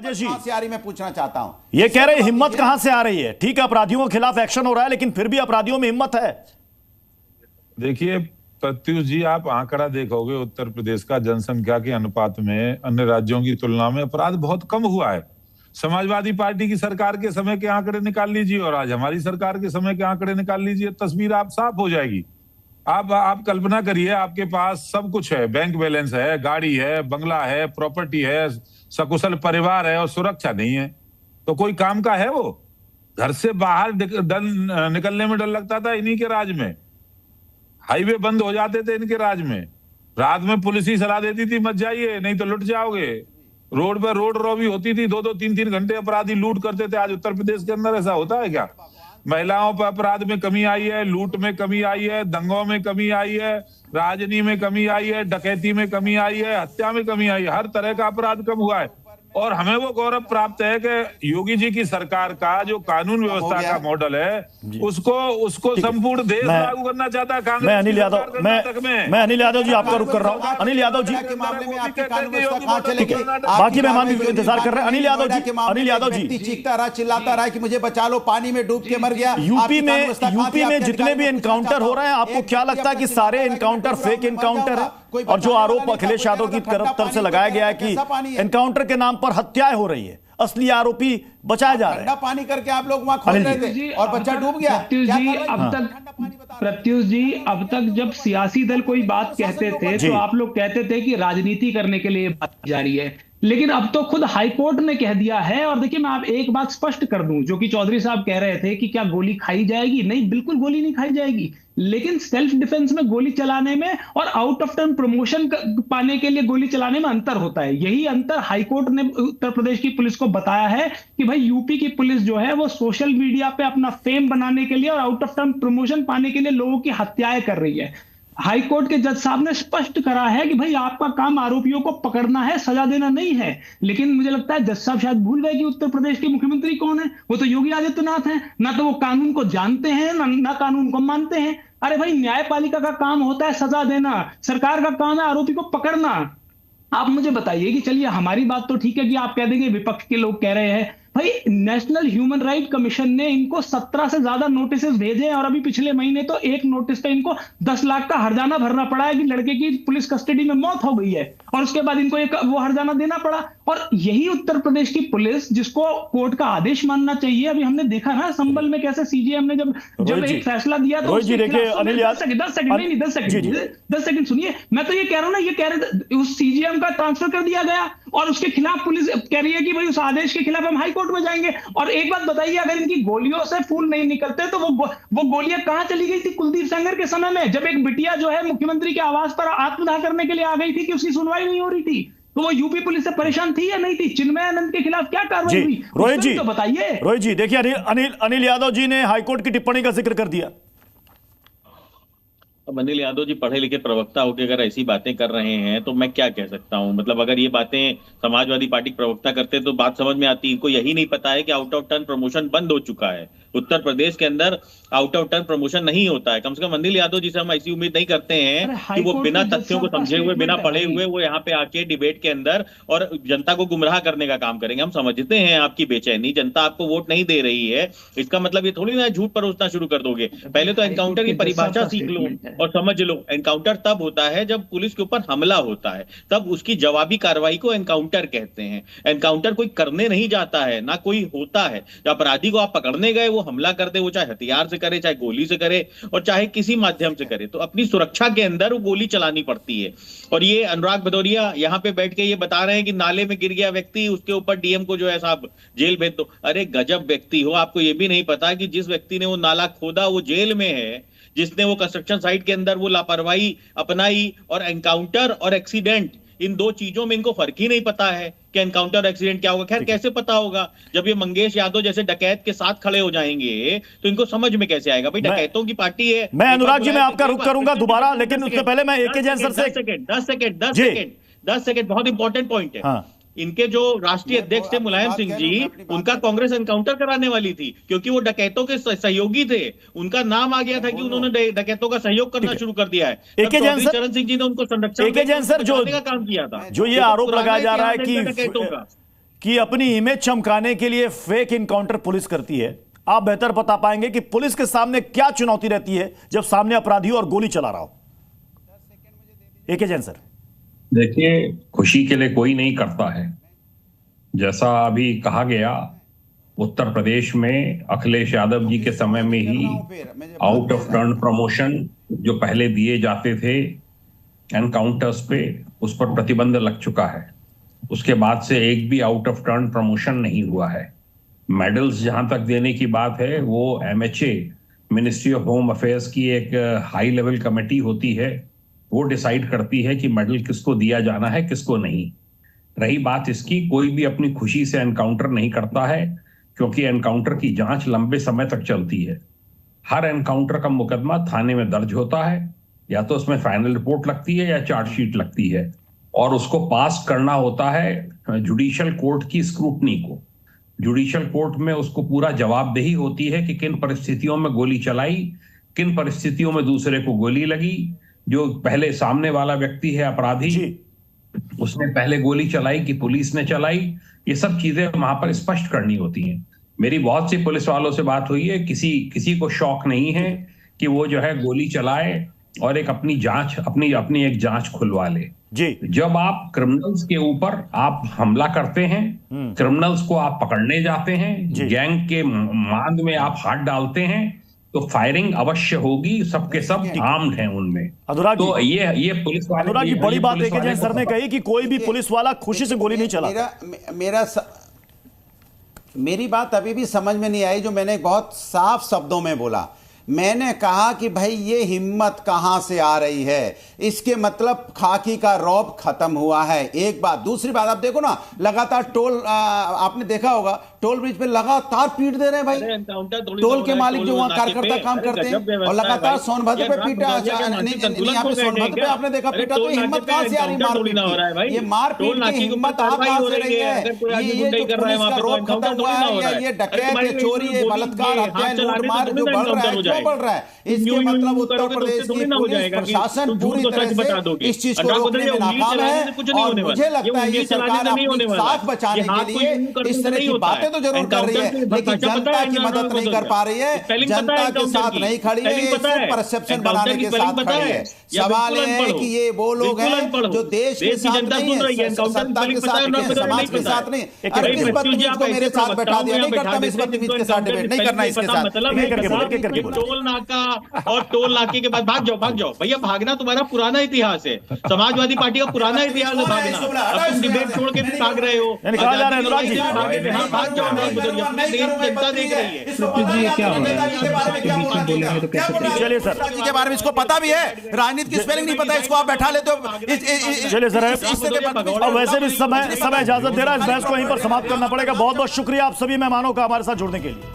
राजेश जी, से आ रही मैं पूछना चाहता हूं। ये कह रहे हिम्मत कहां से आ रही है? ठीक है, अपराधियों के खिलाफ एक्शन हो रहा है, लेकिन फिर भी अपराधियों में हिम्मत है। देखिए प्रत्युष जी, आप आंकड़ा देखोगे उत्तर प्रदेश का जनसंख्या के अनुपात में अन्य राज्यों की तुलना में अपराध बहुत कम हुआ है। समाजवादी पार्टी की सरकार के समय के आंकड़े निकाल लीजिए और आज हमारी सरकार के समय के आंकड़े निकाल लीजिए, तस्वीर आप साफ हो जाएगी। आप कल्पना करिए, आपके पास सब कुछ है, बैंक बैलेंस है, गाड़ी है, बंगला है, प्रॉपर्टी है, सकुशल परिवार है और सुरक्षा नहीं है, तो कोई काम का है वो? घर से बाहर निकलने में डर लगता था इन्हीं के राज में। हाईवे बंद हो जाते थे इनके राज में। रात में पुलिस ही सलाह देती थी मत जाइए नहीं तो लुट जाओगे। रोड पर रोड रॉबी होती थी, 2-2 3-3 घंटे अपराधी लूट करते थे। आज उत्तर प्रदेश के अंदर ऐसा होता है क्या? महिलाओं पर अपराध में कमी आई है, लूट में कमी आई है, दंगों में कमी आई है, राजनीति में कमी आई है, डकैती में कमी आई है, हत्या में कमी आई है, हर तरह का अपराध कम हुआ है। और हमें वो गौरव प्राप्त है कि योगी जी की सरकार का जो कानून व्यवस्था का मॉडल है उसको संपूर्ण देश लागू करना चाहता है कांग्रेस। मैं अनिल यादव जी आपका रुख कर रहा हूं। अनिल यादव जी के मामले में आपकी कानून व्यवस्था कहां चलेगी? बाकी मेहमान भी इंतजार कर रहे हैं। अनिल यादव जी चीखता रहा, चिल्लाता रहा कि मुझे बचा लो, पानी में डूब के मर गया। यूपी में जितने भी एनकाउंटर हो रहे हैं, आपको क्या लगता है कि सारे एनकाउंटर फेक एनकाउंटर है? और जो आरोप अखिलेश यादव की तरफ से लगाया गया है कि एनकाउंटर के नाम पर हत्याएं हो रही है, असली आरोपी बचाए जा रहे हैं। पानी करके आप लोग वहां खोल रहे थे और बच्चा डूब गया। प्रत्युष जी, अब तक जब सियासी दल कोई बात कहते थे तो आप लोग कहते थे कि राजनीति करने के लिए बात की जा रही है, लेकिन अब तो खुद हाईकोर्ट ने कह दिया है। और देखिए, मैं आप एक बात स्पष्ट कर दूं, जो कि चौधरी साहब कह रहे थे कि क्या गोली खाई जाएगी? नहीं, बिल्कुल गोली नहीं खाई जाएगी, लेकिन सेल्फ डिफेंस में गोली चलाने में और आउट ऑफ टर्न प्रमोशन पाने के लिए गोली चलाने में अंतर होता है। यही अंतर हाईकोर्ट ने उत्तर प्रदेश की पुलिस को बताया है कि भाई यूपी की पुलिस जो है वो सोशल मीडिया पे अपना फेम बनाने के लिए और आउट ऑफ टर्न प्रमोशन पाने के लिए लोगों की हत्याएं कर रही है। हाईकोर्ट के जज साहब ने स्पष्ट करा है कि भाई आपका काम आरोपियों को पकड़ना है, सजा देना नहीं है। लेकिन मुझे लगता है जज साहब शायद भूल गए कि उत्तर प्रदेश के मुख्यमंत्री कौन है। वो तो योगी आदित्यनाथ हैं। ना तो वो कानून को जानते हैं ना कानून को मानते हैं। अरे भाई, न्यायपालिका का काम होता है सजा देना, सरकार का काम है आरोपी को पकड़ना। आप मुझे बताइए कि चलिए हमारी बात तो ठीक है कि आप कह देंगे विपक्ष के लोग कह रहे हैं, भाई नेशनल ह्यूमन राइट कमीशन ने इनको 17 से ज्यादा नोटिस भेजे हैं और अभी पिछले महीने तो एक नोटिस पे इनको 10 लाख का हर्जाना भरना पड़ा है कि लड़के की पुलिस कस्टडी में मौत हो गई है और उसके बाद इनको एक वो हर्जाना देना पड़ा। और यही उत्तर प्रदेश की पुलिस जिसको कोर्ट का आदेश मानना चाहिए, अभी हमने देखा ना संभल में कैसे सीजीएम ने जब एक फैसला दिया तो 10 सेकंड सुनिए, मैं तो ये कह रहा हूं ना, ये कह रहे उस सीजीएम का ट्रांसफर कर दिया गया और उसके खिलाफ पुलिस कह रही है कि भाई उस आदेश के खिलाफ हम हाईकोर्ट में जाएंगे। और एक बात बताइए, अगर इनकी गोलियों से फूल नहीं निकलते तो वो गोलियां कहां चली गई थी कुलदीप सेंगर के समय में, जब एक बिटिया जो है मुख्यमंत्री के आवास पर आत्मदाह करने के लिए आ गई थी कि उसकी सुनवाई नहीं हो रही थी, तो वो यूपी पुलिस से परेशान थी या नहीं थी? चिन्मय आनंद के खिलाफ क्या कार्रवाई हुई? रोहित जी तो बताइए। रोहित जी, देखिए अनिल यादव जी ने हाईकोर्ट की टिप्पणी का जिक्र कर दिया। अब अनिल यादव जी पढ़े लिखे प्रवक्ता होकर अगर ऐसी बातें कर रहे हैं तो मैं क्या कह सकता हूं? मतलब अगर ये बातें समाजवादी पार्टी के प्रवक्ता करते तो बात समझ में आती। इनको यही नहीं पता है कि आउट ऑफ टर्न प्रमोशन बंद हो चुका है। उत्तर प्रदेश के अंदर आउट ऑफ टर्न प्रमोशन नहीं होता है। कम से कम अनिल यादव जी से हम ऐसी उम्मीद नहीं करते हैं कि वो बिना तथ्यों को समझे हुए, बिना पढ़े हुए वो यहाँ पे आके डिबेट के अंदर और जनता को गुमराह करने का काम करेंगे। हम समझते हैं आपकी बेचैनी, जनता आपको वोट नहीं दे रही है, इसका मतलब ये थोड़ी ना झूठ परोसना शुरू कर दोगे। पहले तो एनकाउंटर की परिभाषा सीख लो और समझ लो। एनकाउंटर तब होता है जब पुलिस के ऊपर हमला होता है, तब उसकी जवाबी कार्रवाई को एनकाउंटर कहते हैं। एनकाउंटर कोई करने नहीं जाता है, ना कोई होता है। जब अपराधी को आप पकड़ने गए, वो हमला कर दे, वो चाहे हथियार से करे, चाहे गोली से करे और चाहे किसी माध्यम से करे, तो अपनी सुरक्षा के अंदर वो गोली चलानी पड़ती है। और ये अनुराग भदौरिया यहाँ पे बैठ के ये बता रहे हैं कि नाले में गिर गया व्यक्ति, उसके ऊपर डीएम को जो है साहब जेल भेज दो। अरे गजब व्यक्ति हो, आपको ये भी नहीं पता कि जिस व्यक्ति ने वो नाला खोदा वो जेल में है, जिसने वो कंस्ट्रक्शन साइट के अंदर वो लापरवाही अपनाई। और एनकाउंटर और एक्सीडेंट, इन दो चीजों में इनको फर्क ही नहीं पता है कि एनकाउंटर एक्सीडेंट क्या होगा। खैर कैसे पता होगा? जब ये मंगेश यादव जैसे डकैत के साथ खड़े हो जाएंगे तो इनको समझ में कैसे आएगा? भाई डकैतों की पार्टी है। मैं अनुराग जी, मैं आपका रुख करूंगा दोबारा, लेकिन उससे पहले मैं एके जैन सर से 10 सेकंड बहुत इंपॉर्टेंट पॉइंट है। इनके जो राष्ट्रीय अध्यक्ष थे मुलायम सिंह जी, उनका कांग्रेस एनकाउंटर कराने वाली थी क्योंकि वो डकैतों के सहयोगी थे। उनका नाम आ गया था कि उन्होंने डकैतों का सहयोग करना शुरू कर दिया है। चरण सिंह जी ने उनको संरक्षण का काम किया था। जो ये आरोप लगाया जा रहा है कि कि अपनी इमेज चमकाने के लिए फेक इनकाउंटर पुलिस करती है। आप बेहतर बता पाएंगे कि पुलिस के सामने क्या चुनौती रहती है जब सामने अपराधी और गोली चला रहा हो। एके जैन सर। देखिए, खुशी के लिए कोई नहीं करता है। जैसा अभी कहा गया, उत्तर प्रदेश में अखिलेश यादव जी के समय में ही आउट ऑफ टर्न प्रमोशन जो पहले दिए जाते थे एनकाउंटर्स पे, उस पर प्रतिबंध लग चुका है। उसके बाद से एक भी आउट ऑफ टर्न प्रमोशन नहीं हुआ है। मेडल्स जहां तक देने की बात है, वो MHA ministry of home affairs की एक हाई लेवल कमेटी होती है, वो डिसाइड करती है कि मेडल किसको दिया जाना है, किसको नहीं। रही बात इसकी, कोई भी अपनी खुशी से एनकाउंटर नहीं करता है, क्योंकि एनकाउंटर की जांच लंबे समय तक चलती है। हर एनकाउंटर का मुकदमा थाने में दर्ज होता है, या तो उसमें फाइनल रिपोर्ट लगती है या चार्जशीट लगती है, और उसको पास करना होता है जुडिशियल कोर्ट की स्क्रूटनी को। जुडिशियल कोर्ट में उसको पूरा जवाबदेही होती है कि किन परिस्थितियों में गोली चलाई, किन परिस्थितियों में दूसरे को गोली लगी। जो पहले सामने वाला व्यक्ति है अपराधी, उसने पहले गोली चलाई कि पुलिस ने चलाई, ये सब चीजें वहां पर स्पष्ट करनी होती हैं। मेरी बहुत सी पुलिस वालों से बात हुई है, किसी को शौक नहीं है कि वो जो है गोली चलाए और एक अपनी जांच अपनी एक जांच खुलवा ले। जी। जब आप क्रिमिनल्स के ऊपर आप हमला करते हैं, क्रिमिनल्स को आप पकड़ने जाते हैं, गैंग के मांद में आप हाथ डालते हैं, तो फायरिंग अवश्य होगी। सबके सब आर्म्ड हैं उनमें। अनुराग तो ये पुलिस वाले, अनुराग जी, बड़ी बात है कि सर ने कही कि कोई भी पुलिस वाला खुशी से गोली नहीं चला। मेरी बात अभी भी समझ में नहीं आई, जो मैंने बहुत साफ शब्दों में बोला। मैंने कहा कि भाई ये हिम्मत कहां से आ रही है, इसके मतलब खाकी का रौब खत्म हुआ है। एक बात। दूसरी बात, आप देखो ना, लगातार टोल, आपने देखा होगा टोल ब्रिज पे लगातार पीट दे रहे हैं भाई। टोल के मालिक जो वहां कार्यकर्ता काम करते हैं, और लगातार सोनभद्र पे पीटा। यहाँ पे सोनभद्र पे आपने देखा पीटा, तो हिम्मत कहां से आ रही मारपीट की? ये मारपीट की हिम्मत आप कहां से रही है? ये जो पुलिस का रौब खत्म हुआ है, ये डकैत, ये चोरी, ये बलात्कार, हत्या, लूटमार जो बढ़ रहा है, क्यों बढ़ रहा है? इसके मतलब उत्तर प्रदेश की पुलिस प्रशासन पूरी तरह से इस चीज को रोकने में नाकाम है। और मुझे लगता है ये सरकार अपनी साख बचाने के लिए इस तरह की बातें तो जरूर कर रही है, लेकिन जनता की मदद नहीं कर पा रही है, जनता के साथ नहीं खड़ी है, ये सिर्फ परसेप्शन बनाने के साथ खड़ी है। सवाल है कि ये वो लोग हैं जो देश के साथ नहीं है, सत्ता के साथ नहीं है, समाज के साथ नहीं। अरे किस बदतमीज को मेरे साथ बैठा दिया? नहीं करता मैं इस बदतमीज के साथ डिबेट, नहीं करना इसके साथ। टोल नाका और टोल नाके के बाद भाग जाओ भैया। भागना तुम्हारा पुराना इतिहास है, समाजवादी पार्टी का पुराना इतिहास है भागना। अब तुम डिबेट छोड़ के भाग रहे हो। भाग जाओ, जनता देख रही है। चलिए सर, के बारे में इसको पता भी है, राजनीति की स्पेलिंग नहीं पता, इसको आप बैठा लेते हो। चलिए सर, और वैसे भी समय इजाजत दे रहा है, इस बहस को यहीं पर समाप्त करना पड़ेगा। बहुत बहुत शुक्रिया आप सभी मेहमानों का हमारे साथ जुड़ने के लिए।